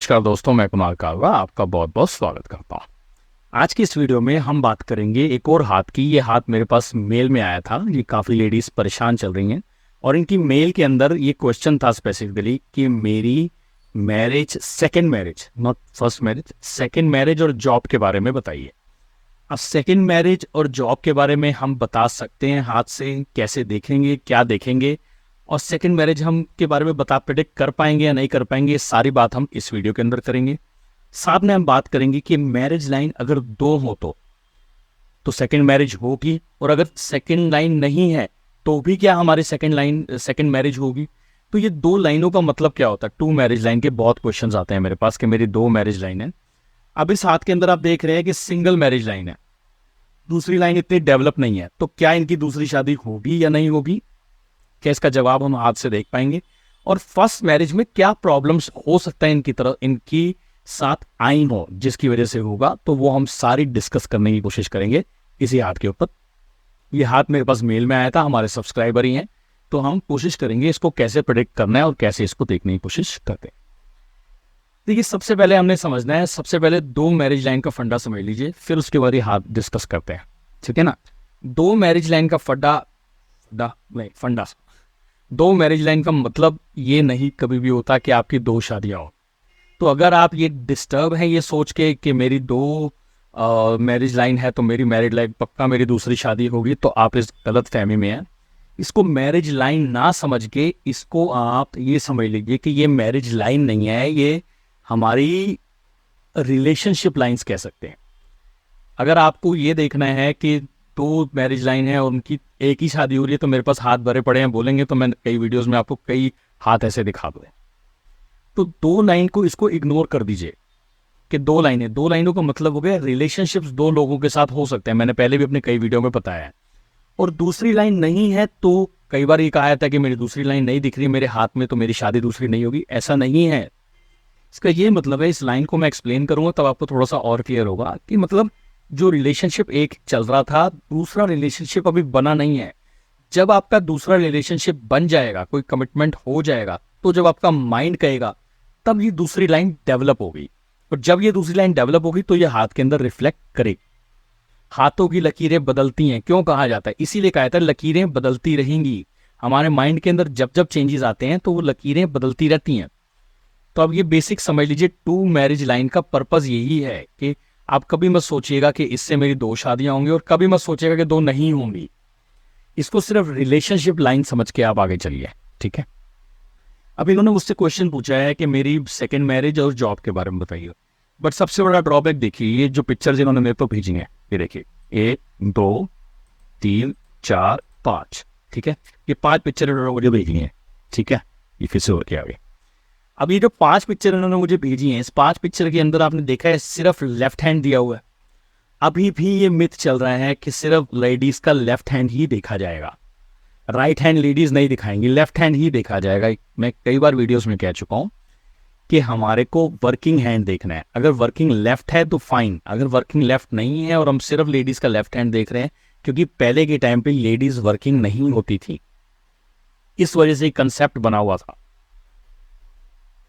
नमस्कार दोस्तों, मैं कुमार कालवा आपका बहुत बहुत स्वागत करता हूँ। आज की इस वीडियो में हम बात करेंगे एक और हाथ की। ये हाथ मेरे पास मेल में आया था। ये काफ़ी लेडीज़ परेशान चल रही हैं और इनकी मेल के अंदर ये क्वेश्चन था स्पेसिफिकली कि मेरी marriage, second marriage, not first marriage, second marriage और जॉब के बारे में बताइए। अब सेकंड मैरिज और जॉब के बारे में हम बता सकते हैं हाथ से, कैसे देखेंगे, क्या देखेंगे, और सेकंड मैरिज हम के बारे में प्रेडिक्ट कर पाएंगे या नहीं कर पाएंगे, सारी बात हम इस वीडियो के अंदर करेंगे। साथ में हम बात करेंगे कि मैरिज लाइन अगर दो हो तो सेकंड मैरिज होगी, और अगर सेकंड लाइन नहीं है तो भी क्या हमारी सेकंड मैरिज होगी। तो ये दो लाइनों का मतलब क्या होता है। टू मैरिज लाइन के बहुत क्वेश्चंस आते हैं मेरे पास कि मेरी दो मैरिज लाइन है। अब इस हाथ के अंदर आप देख रहे हैं कि सिंगल मैरिज लाइन है, दूसरी लाइन इतनी डेवलप नहीं है। तो क्या इनकी दूसरी शादी होगी या नहीं होगी, क्या इसका जवाब हम हाथ से देख पाएंगे। और फर्स्ट मैरिज में क्या प्रॉब्लम्स हो सकता है इनकी साथ आई हो जिसकी वजह से होगा, तो वो हम सारी डिस्कस करने की कोशिश करेंगे इसी हाथ के ऊपर। ये हाथ मेरे पास मेल में आया था, हमारे सब्सक्राइबर ही हैं, तो हम कोशिश करेंगे इसको कैसे प्रेडिक्ट करना है और कैसे इसको देखने की कोशिश करते हैं। देखिए, सबसे पहले हमने समझना है, सबसे पहले दो मैरिज लाइन का फंडा समझ लीजिए, फिर उसके बाद ये हाथ डिस्कस करते हैं, ठीक है ना। दो मैरिज लाइन का फंडा, दो मैरिज लाइन का मतलब ये नहीं कभी भी होता कि आपकी दो शादियां हो। तो अगर आप ये डिस्टर्ब हैं ये सोच के कि मेरी दो मैरिज लाइन है तो मेरी मैरिड लाइफ पक्का मेरी दूसरी शादी होगी, तो आप इस गलत फहमी में हैं। इसको मैरिज लाइन ना समझ के इसको आप ये समझ लीजिए कि ये मैरिज लाइन नहीं है, ये हमारी रिलेशनशिप लाइंस कह सकते हैं। अगर आपको ये देखना है कि दो मैरिज लाइन है और उनकी एक ही शादी हो रही है, तो मेरे पास हाथ भरे पड़े हैं, बोलेंगे तो मैं कई वीडियोस में आपको कई हाथ ऐसे दिखा दूँ। तो दो लाइन को इसको इग्नोर कर दीजिए कि दो लाइनों का मतलब हो गया रिलेशनशिप्स दो लोगों के साथ हो सकते हैं, मैंने पहले भी अपने कई वीडियो में बताया है। और दूसरी लाइन नहीं है, तो कई बार ये कहा जाता है कि मेरी दूसरी लाइन नहीं दिख रही मेरे हाथ में तो मेरी शादी दूसरी नहीं होगी। ऐसा नहीं है। इसका ये मतलब है, इस लाइन को मैं एक्सप्लेन करूंगा तब आपको थोड़ा सा और क्लियर होगा कि मतलब जो रिलेशनशिप एक चल रहा था, दूसरा रिलेशनशिप अभी बना नहीं है। जब आपका दूसरा रिलेशनशिप बन जाएगा, कोई कमिटमेंट हो जाएगा, तो जब आपका माइंड कहेगा तब ये दूसरी लाइन डेवलप होगी। और जब ये दूसरी लाइन डेवलप होगी तो ये हाथ के अंदर रिफ्लेक्ट करेगी। हाथों की लकीरें बदलती हैं, क्यों कहा जाता है, इसीलिए कहा जाता है लकीरें बदलती रहेंगी। हमारे माइंड के अंदर जब जब चेंजेस आते हैं तो वो लकीरें बदलती रहती हैं। तो अब ये बेसिक समझ लीजिए, टू मैरिज लाइन का पर्पज यही है कि आप कभी मत सोचिएगा कि इससे मेरी दो शादियां होंगी और कभी मत सोचिएगा कि दो नहीं होंगी। इसको सिर्फ रिलेशनशिप लाइन समझ के आप आगे चलिए, ठीक है। अब इन्होंने मुझसे क्वेश्चन पूछा है कि मेरी सेकंड मैरिज और जॉब के बारे में बताइए। बट सबसे बड़ा ड्रॉबैक देखिए, ये जो पिक्चर्स इन्होंने मेरे को भेजी हैं, ये देखिए 1 2 3 4 5, ठीक है। ये 5 पिक्चर इन्होंने मुझे भेजी हैं, ठीक है। ये फिर से हो गया आगे। अब ये जो 5 पिक्चर इन्होंने मुझे भेजी हैं, इस 5 पिक्चर के अंदर आपने देखा है सिर्फ लेफ्ट हैंड दिया हुआ है। अभी भी ये मिथ चल रहा है कि सिर्फ लेडीज का लेफ्ट हैंड ही देखा जाएगा, राइट हैंड लेडीज नहीं दिखाएंगी, लेफ्ट हैंड ही देखा जाएगा। मैं कई बार वीडियोस में कह चुका हूं कि हमारे को वर्किंग हैंड देखना है। अगर वर्किंग लेफ्ट है तो फाइन, अगर वर्किंग लेफ्ट नहीं है और हम सिर्फ लेडीज का लेफ्ट हैंड देख रहे हैं, क्योंकि पहले के टाइम पे लेडीज वर्किंग नहीं होती थी, इस वजह से कंसेप्ट बना हुआ था।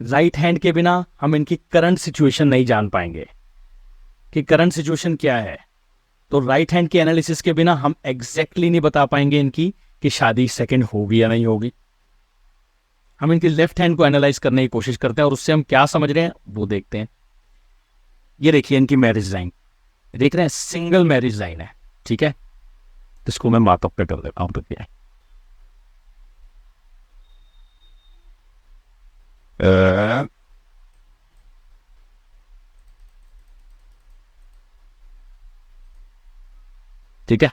राइट हैंड के बिना हम इनकी करंट सिचुएशन नहीं जान पाएंगे कि करंट सिचुएशन क्या है। तो राइट हैंड के एनालिसिस के बिना हम एग्जैक्टली नहीं बता पाएंगे इनकी कि शादी सेकंड होगी या नहीं होगी। हम इनके लेफ्ट हैंड को एनालाइज करने की कोशिश करते हैं और उससे हम क्या समझ रहे हैं वो देखते हैं। ये देखिए इनकी मैरिज लाइन, देख रहे हैं सिंगल मैरिज लाइन है, ठीक है। इसको मैं मार्कअप पे कर देता हूं, तो क्या ठीक है।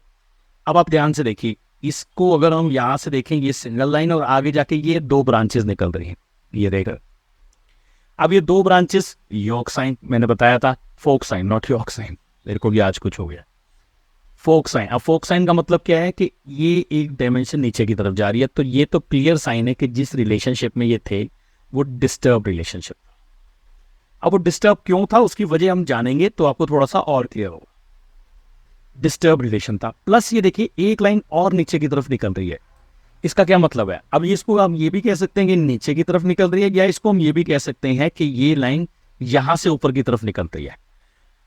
अब आप ध्यान से देखिए, इसको अगर हम यहां से देखें, ये सिंगल लाइन और आगे जाके ये दो ब्रांचेस निकल रही हैं, ये देख। अब ये दो ब्रांचेस यॉर्क साइन, मैंने बताया था फोक साइन, नॉट यॉर्क साइन, मेरे को भी आज कुछ हो गया। फोक साइन, अब फोक साइन का मतलब क्या है कि ये एक डायमेंशन नीचे की तरफ जा रही है। तो ये तो क्लियर साइन है कि जिस रिलेशनशिप में ये थे वो डिस्टर्ब रिलेशनशिप था। अब वो डिस्टर्ब क्यों था उसकी वजह हम जानेंगे तो आपको थोड़ा सा और क्लियर होगा। डिस्टर्ब रिलेशन था, प्लस ये देखिए एक लाइन और नीचे की तरफ निकल रही है। इसका क्या मतलब है? अब इसको हम ये भी कह सकते हैं कि नीचे की तरफ निकल रही है, या इसको हम ये भी कह सकते हैं कि ये लाइन यहां से ऊपर की तरफ निकलती है।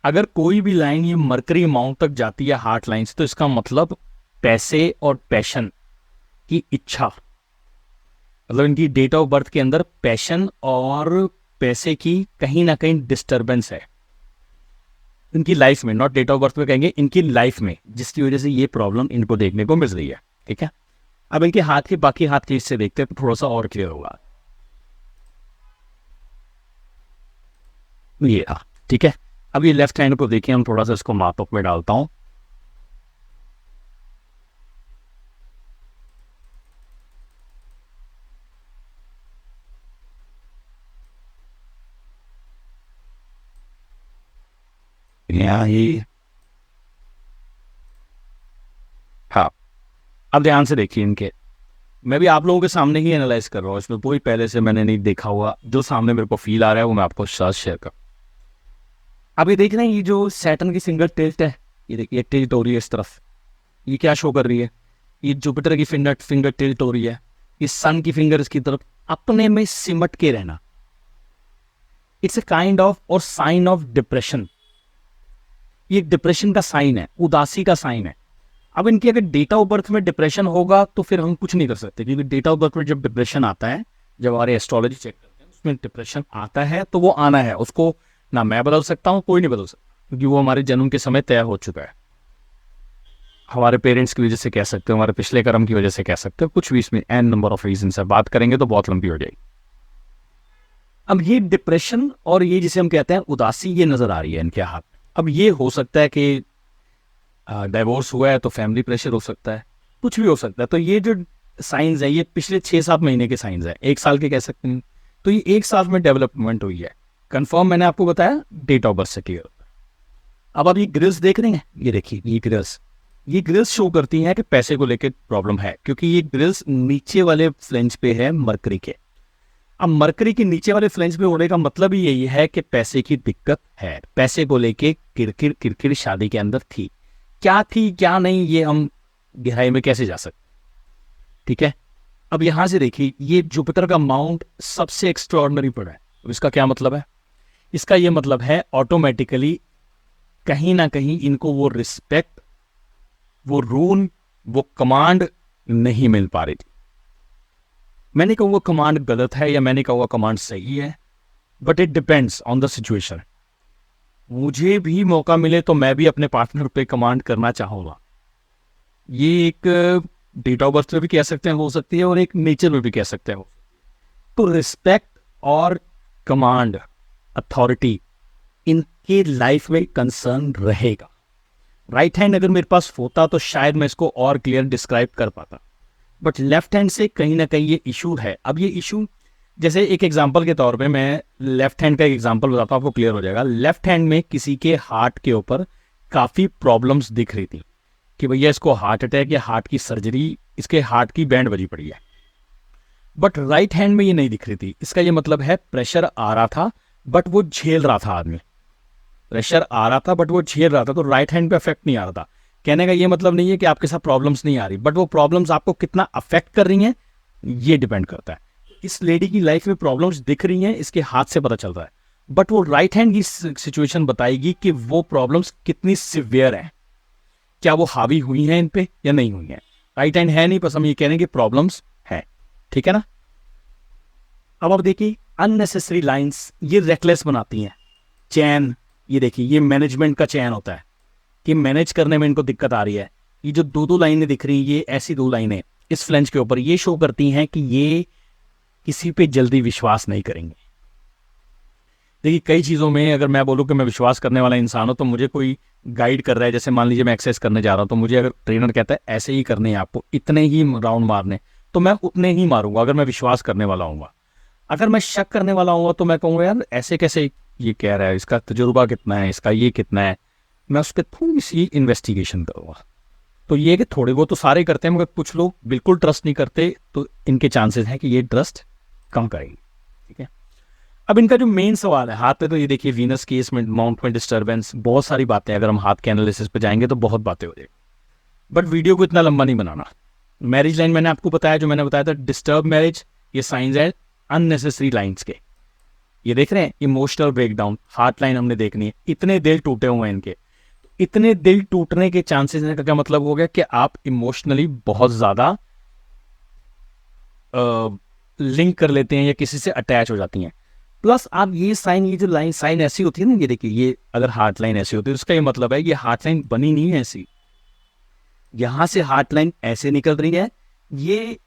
अगर कोई भी लाइन ये मरकरी माउंट तक जाती है हार्ट लाइन से, तो इसका मतलब पैसे और पैशन की इच्छा, मतलब इनकी डेट ऑफ बर्थ के अंदर पैशन और पैसे की कहीं ना कहीं डिस्टरबेंस है इनकी लाइफ में, नॉट डेट ऑफ बर्थ में कहेंगे, इनकी लाइफ में, जिसकी वजह से ये प्रॉब्लम इनको देखने को मिल रही है। ठीक है, अब इनके हाथ के बाकी हाथ के हिस्से देखते हैं तो थोड़ा सा और क्लियर होगा। ये ठीक है, अब ये लेफ्ट हैंड को देखिए, हम थोड़ा सा इसको मापक में डालता हूं। ही हाँ, अब ध्यान से देखिए इनके, मैं भी आप लोगों के सामने ही एनालाइज कर रहा हूँ, इसमें कोई पहले से मैंने नहीं देखा हुआ, जो सामने मेरे को फील आ रहा है वो मैं आपको साथ शेयर कर। अब ये देख रहे हैं, ये जो सैटर्न की फिंगर टिल्ट है, ये देखिए टिल्ट हो रही है इस तरफ, ये क्या शो कर रही है, ये जुपिटर की फिंगर टिल्ट हो रही है, ये सन की फिंगर इसकी तरफ, अपने में सिमट के रहना। इट्स ए काइंड ऑफ और साइन ऑफ डिप्रेशन, ये डिप्रेशन का साइन है, उदासी का साइन है। अब इनकी अगर डेट ऑफ बर्थ में डिप्रेशन होगा तो फिर हम कुछ नहीं कर सकते, क्योंकि डेट ऑफ बर्थ में जब डिप्रेशन आता है, जब हमारे एस्ट्रोलॉजी चेक करते हैं उसमें डिप्रेशन आता है तो वो आना है, उसको ना मैं बदल सकता हूँ, कोई नहीं बदल सकता, क्योंकि वो हमारे जन्म के समय तय हो चुका है। हमारे पेरेंट्स की वजह से कह सकते हो, हमारे पिछले कर्म की वजह से कह सकते हो, कुछ भी, इसमें एन नंबर ऑफ रीजन है, बात करेंगे तो बहुत लंबी हो जाएगी। अब ये डिप्रेशन और ये जिसे हम कहते हैं उदासी, ये नजर आ रही है इनके हाथ। अब ये हो सकता है कि डाइवोर्स हुआ है तो फैमिली प्रेशर हो सकता है, कुछ भी हो सकता है। तो ये जो साइंस है, ये पिछले 6-7 महीने के साइंस है, 1 साल के कह सकते हैं। तो ये 1 साल में डेवलपमेंट हुई है, कंफर्म मैंने आपको बताया डेट ऑफ बर्थ से क्लियर होता है। अब आप ये ग्रिल्स देख रहे हैं, ये देखिए ये ग्रिल्स शो करती हैं कि पैसे को लेकर प्रॉब्लम है, क्योंकि ये ग्रिल्स नीचे वाले फ्लेंज पे है मरकरी के। अब मरकरी के नीचे वाले फ्लेंज पे होने का मतलब ही यही है कि पैसे की दिक्कत है, पैसे को लेके किरकिर शादी के अंदर थी, क्या थी क्या नहीं ये हम गहराई में कैसे जा सकते। ठीक है, अब यहां से देखिए, ये जुपिटर का माउंट सबसे एक्स्ट्राऑर्डिनरी पड़ा है। तो इसका क्या मतलब है, इसका ये मतलब है ऑटोमेटिकली कहीं ना कहीं इनको वो रिस्पेक्ट, वो रूल, वो कमांड नहीं मिल पा रही थी। मैंने कहूँगा कमांड गलत है या मैंने कहूँगा कमांड सही है, but it depends on the situation. मुझे भी मौका मिले तो मैं भी अपने पार्टनर पे कमांड करना चाहूँगा। ये एक डेट ऑफ बर्थ में भी कह सकते हैं हो सकती है, और एक नेचर में भी कह सकते हैं। तो रिस्पेक्ट और कमांड, अथॉरिटी, इनके लाइफ में कंसर्न रहेगा। राइट हैंड अगर मेरे पास होता तो शायद मैं इसको और क्लियर डिस्क्राइब कर पाता, बट लेफ्ट हैंड से कहीं ना कहीं ये इशू है। अब ये इशू, जैसे एक एग्जांपल के तौर पे मैं लेफ्ट हैंड का एक एग्जांपल बताता हूँ, आपको क्लियर हो जाएगा। लेफ्ट हैंड में किसी के हार्ट के ऊपर काफ़ी प्रॉब्लम्स दिख रही थी कि भैया इसको हार्ट अटैक या हार्ट की सर्जरी, इसके हार्ट की बैंड बजी पड़ी है, बट राइट हैंड में ये नहीं दिख रही थी। इसका ये मतलब है प्रेशर आ रहा था बट वो झेल रहा था आदमी, प्रेशर आ रहा था बट वो झेल रहा था, तो राइट हैंड पे अफेक्ट नहीं आ रहा था। कहने का ये मतलब नहीं है कि आपके साथ प्रॉब्लम्स नहीं आ रही, बट वो प्रॉब्लम्स आपको कितना अफेक्ट कर रही हैं ये डिपेंड करता है। इस लेडी की लाइफ में प्रॉब्लम्स दिख रही हैं, इसके हाथ से पता चल रहा है, बट वो राइट हैंड की सिचुएशन बताएगी कि वो प्रॉब्लम्स कितनी सिवियर हैं, क्या वो हावी हुई हैं इन पे या नहीं हुई हैं। राइट हैंड है नहीं, बस हम ये कह रहे हैं कि प्रॉब्लम्स है। ठीक है ना। अब आप देखिए अननेसेसरी लाइंस, ये रेकलेस बनाती हैं। चैन, ये देखिए ये मैनेजमेंट का चैन होता है कि मैनेज करने में इनको दिक्कत आ रही है। ये जो दो लाइनें दिख रही हैं, ये ऐसी 2 लाइनें इस फ्लेंज के ऊपर, ये शो करती हैं कि ये किसी पे जल्दी विश्वास नहीं करेंगे। देखिए कई चीज़ों में अगर मैं बोलूँ कि मैं विश्वास करने वाला इंसान हूँ, तो मुझे कोई गाइड कर रहा है, जैसे मान लीजिए मैं एक्सरसाइज करने जा रहा हूँ, तो मुझे अगर ट्रेनर कहता है ऐसे ही करने हैं आपको, इतने ही राउंड मारने, तो मैं उतने ही मारूंगा अगर मैं विश्वास करने वाला हूँ। अगर मैं शक करने वाला हूँ तो मैं कहूँगा यार ऐसे कैसे ये कह रहा है, इसका तजुर्बा कितना है, इसका ये कितना है, मैं उस पर थोड़ी सी इन्वेस्टिगेशन करूँगा। तो ये कि थोड़े बहुत तो सारे करते हैं, मगर कुछ लोग बिल्कुल ट्रस्ट नहीं करते, तो इनके चांसेस हैं कि ये ट्रस्ट कम करेंगे। ठीक है, अब इनका जो मेन सवाल है हाथ पे, तो ये देखिए वीनस की इसमें माउंट में डिस्टर्बेंस, बहुत सारी बातें, अगर हम हाथ के एनालिसिस पे जाएंगे तो बहुत बातें हो जाएगी, बट वीडियो को इतना लंबा नहीं बनाना। मैरिज लाइन मैंने आपको बताया, जो मैंने बताया था डिस्टर्ब मैरिज, ये साइंस है अननेसेसरी लाइन्स के। ये देख रहे हैं इमोशनल ब्रेकडाउन, हार्ट लाइन हमने देखनी है, इतने दिल टूटे हुए हैं इनके। इतने दिल टूटने के चांसेस का क्या मतलब हो गया कि आप इमोशनली बहुत ज्यादा लिंक कर लेते हैं या किसी से अटैच हो जाती हैं। प्लस आप ये साइन, ये जो लाइन साइन ऐसी होती है ना, ये देखिए, ये अगर हार्ट लाइन ऐसी होती है उसका ये मतलब है ये हार्ट लाइन बनी नहीं है ऐसी, यहां से हार्ट लाइन ऐसे निकल रही है, ये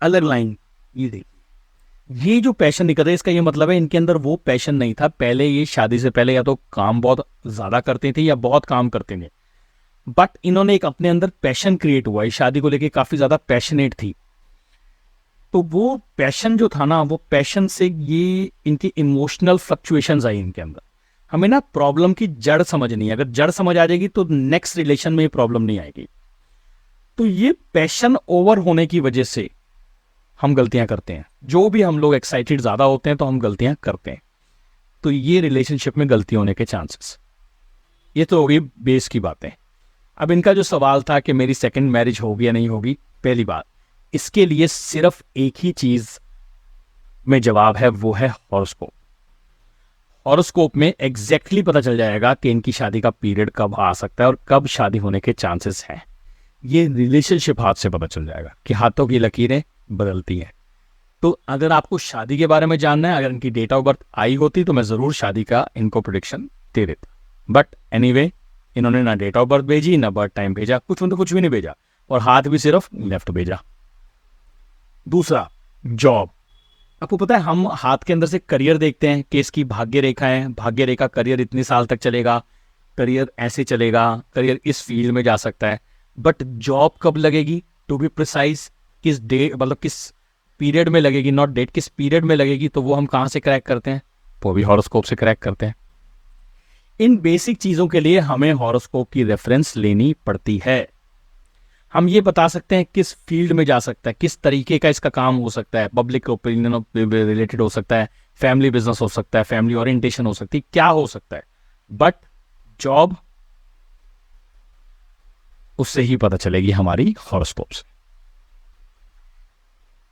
अलग लाइन, ये देखिए ये जो पैशन निकल रहा है इसका ये मतलब है इनके अंदर वो पैशन नहीं था पहले। ये शादी से पहले या तो काम बहुत ज्यादा करते थे या बहुत काम करते थे, बट इन्होंने एक अपने अंदर पैशन क्रिएट हुआ है, शादी को लेके काफी ज्यादा पैशनेट थी। तो वो पैशन जो था ना, वो पैशन से ये इनकी इमोशनल फ्लक्चुएशंस आई इनके अंदर। हमें ना प्रॉब्लम की जड़ समझनी है, अगर जड़ समझ आ जाएगी तो नेक्स्ट रिलेशन में ये प्रॉब्लम नहीं आएगी। तो ये पैशन ओवर होने की वजह से हम गलतियां करते हैं, जो भी हम लोग एक्साइटेड ज्यादा होते हैं तो हम गलतियां करते हैं। तो ये रिलेशनशिप में गलती होने के चांसेस, ये तो होगी बेस की बातें। अब इनका जो सवाल था कि मेरी सेकंड मैरिज होगी या नहीं होगी, पहली बात इसके लिए सिर्फ एक ही चीज में जवाब है, वो है हॉरोस्कोप। हॉरोस्कोप में एग्जैक्टली पता चल जाएगा कि इनकी शादी का पीरियड कब आ सकता है और कब शादी होने के चांसेस हैं। ये रिलेशनशिप हाथ से पता चल जाएगा कि हाथों की लकीरें बदलती हैं। तो अगर आपको शादी के बारे में जानना है, अगर इनकी डेट ऑफ बर्थ आई होती तो मैं जरूर शादी का इनको प्रेडिक्शन दे देता, बट एनीवे इन्होंने ना डेट ऑफ बर्थ भेजी ना बर्थ टाइम भेजा, कुछ मतलब कुछ भी नहीं भेजा, और हाथ भी सिर्फ लेफ्ट भेजा। दूसरा, जॉब। आपको पता है हम हाथ के अंदर से करियर देखते हैं कि इसकी भाग्य रेखा है, भाग्य रेखा करियर इतने साल तक चलेगा, करियर ऐसे चलेगा, करियर इस फील्ड में जा सकता है, बट जॉब कब लगेगी, टू बी प्रिसाइज किस डेट, मतलब किस पीरियड में लगेगी, नॉट डेट, किस पीरियड में लगेगी, तो वो हम कहां से क्रैक करते हैं, वो भी हॉरोस्कोप से क्रैक करते हैं। इन बेसिक चीजों के लिए हमें हॉरोस्कोप की रेफरेंस लेनी पड़ती है। हम ये बता सकते हैं किस फील्ड में जा सकता है, किस तरीके का इसका काम हो सकता है, पब्लिक ओपिनियन रिलेटेड हो सकता है, फैमिली बिजनेस हो सकता है, फैमिली ओरिएंटेशन हो सकती है, क्या हो सकता है, बट जॉब उससे ही पता चलेगी हमारी हॉरोस्कोप से।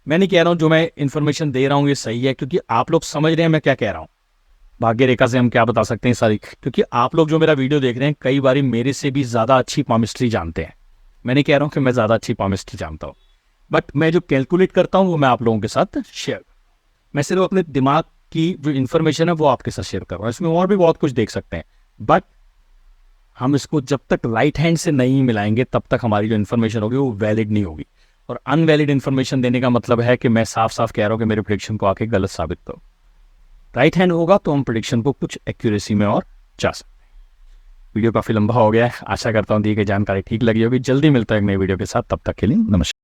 मैं नहीं कह रहा हूं जो मैं इंफॉर्मेशन दे रहा हूं ये सही है, क्योंकि आप लोग समझ रहे हैं मैं क्या कह रहा हूं। भाग्य रेखा से हम क्या बता सकते हैं सारी, क्योंकि आप लोग जो मेरा वीडियो देख रहे हैं कई बार मेरे से भी ज्यादा अच्छी पामिस्ट्री जानते हैं। मैं नहीं कह रहा हूं कि मैं ज्यादा अच्छी पामिस्ट्री जानता हूं, बट मैं जो कैलकुलेट करता हूं वो मैं आप लोगों के साथ शेयर, मैं सिर्फ अपने दिमाग की जो इन्फॉर्मेशन है वो आपके साथ शेयर कर रहा हूं। इसमें और भी बहुत कुछ देख सकते हैं, बट हम इसको जब तक राइट हैंड से नहीं मिलाएंगे तब तक हमारी जो इन्फॉर्मेशन होगी वो वैलिड नहीं होगी। और अनवैलिड इन्फॉर्मेशन देने का मतलब है कि मैं साफ साफ कह रहा हूं कि मेरे प्रेडिक्शन को आके गलत साबित करो। राइट हैंड होगा तो हम प्रेडिक्शन को कुछ एक्यूरेसी में और जा सकते हैं। वीडियो काफी लंबा हो गया है, आशा करता हूं दी गई जानकारी ठीक लगी होगी। जल्दी मिलता है एक नई वीडियो के साथ, तब तक के लिए नमस्कार।